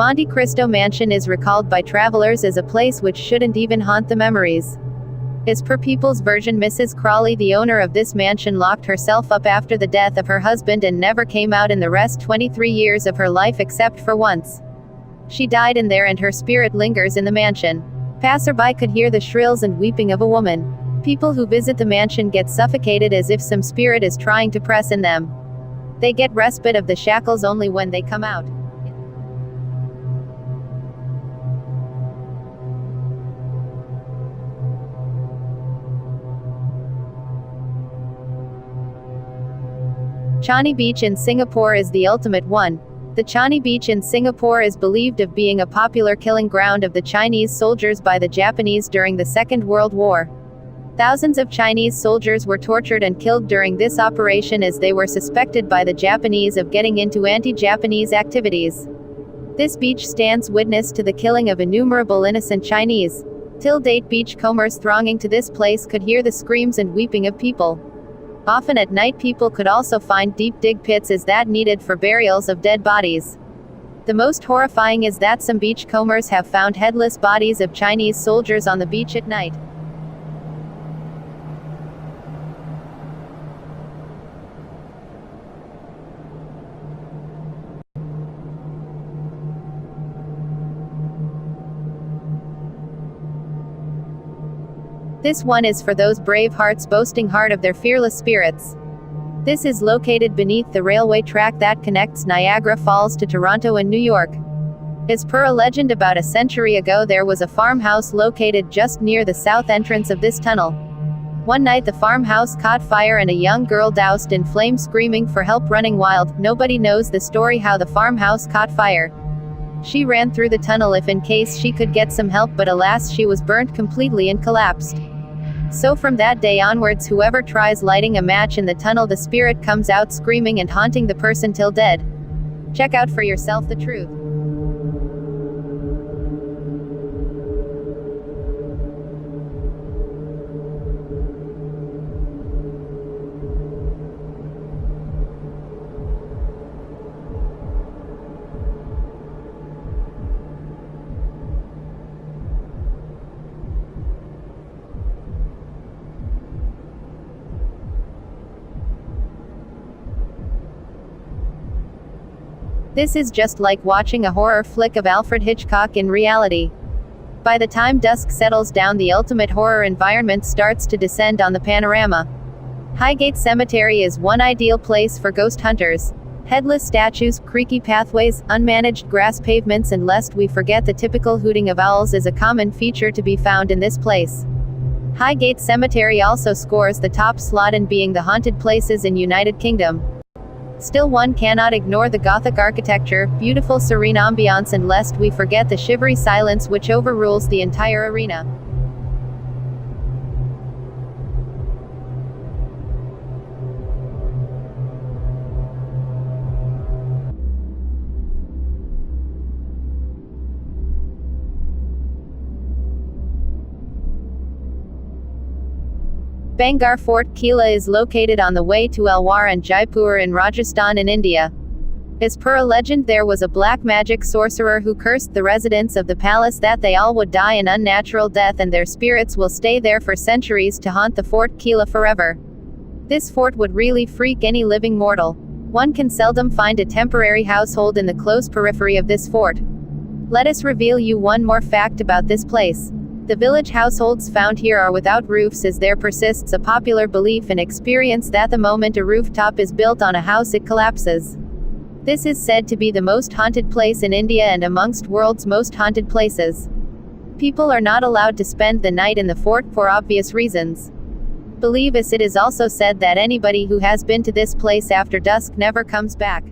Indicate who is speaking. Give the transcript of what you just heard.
Speaker 1: Monte Cristo mansion is recalled by travelers as a place which shouldn't even haunt the memories. As per People's version, Mrs. Crawley, the owner of this mansion, locked herself up after the death of her husband and never came out in the rest 23 years of her life except for once. She died in there and her spirit lingers in the mansion. Passerby could hear the shrills and weeping of a woman. People who visit the mansion get suffocated as if some spirit is trying to press in them. They get respite of the shackles only when they come out. Changi Beach in Singapore is the ultimate one. The Changi Beach in Singapore is believed of being a popular killing ground of the Chinese soldiers by the Japanese during the Second World War. Thousands of Chinese soldiers were tortured and killed during this operation as they were suspected by the Japanese of getting into anti-Japanese activities. This beach stands witness to the killing of innumerable innocent Chinese. Till date, beachcombers thronging to this place could hear the screams and weeping of people. Often at night, people could also find deep dig pits as that needed for burials of dead bodies. The most horrifying is that some beachcombers have found headless bodies of Chinese soldiers on the beach at night. This one is for those brave hearts boasting heart of their fearless spirits. This is located beneath the railway track that connects Niagara Falls to Toronto and New York. As per a legend, about a century ago there was a farmhouse located just near the south entrance of this tunnel. One night the farmhouse caught fire and a young girl doused in flames, screaming for help, running wild. Nobody knows the story how the farmhouse caught fire. She ran through the tunnel if in case she could get some help, but alas, she was burnt completely and collapsed. So from that day onwards, whoever tries lighting a match in the tunnel, the spirit comes out screaming and haunting the person till dead. Check out for yourself the truth. This is just like watching a horror flick of Alfred Hitchcock in reality. By the time dusk settles down, the ultimate horror environment starts to descend on the panorama. Highgate Cemetery is one ideal place for ghost hunters. Headless statues, creaky pathways, unmanaged grass pavements, and lest we forget the typical hooting of owls is a common feature to be found in this place. Highgate Cemetery also scores the top slot in being the haunted places in United Kingdom. Still, one cannot ignore the Gothic architecture, beautiful serene ambiance, and lest we forget the shivery silence which overrules the entire arena. Bhangarh Fort Kila is located on the way to Alwar and Jaipur in Rajasthan in India. As per a legend, there was a black magic sorcerer who cursed the residents of the palace that they all would die an unnatural death and their spirits will stay there for centuries to haunt the Fort Kila forever. This fort would really freak any living mortal. One can seldom find a temporary household in the close periphery of this fort. Let us reveal you one more fact about this place. The village households found here are without roofs, as there persists a popular belief and experience that the moment a rooftop is built on a house it collapses. This is said to be the most haunted place in India and amongst world's most haunted places. People are not allowed to spend the night in the fort for obvious reasons. Believe us, it is also said that anybody who has been to this place after dusk never comes back.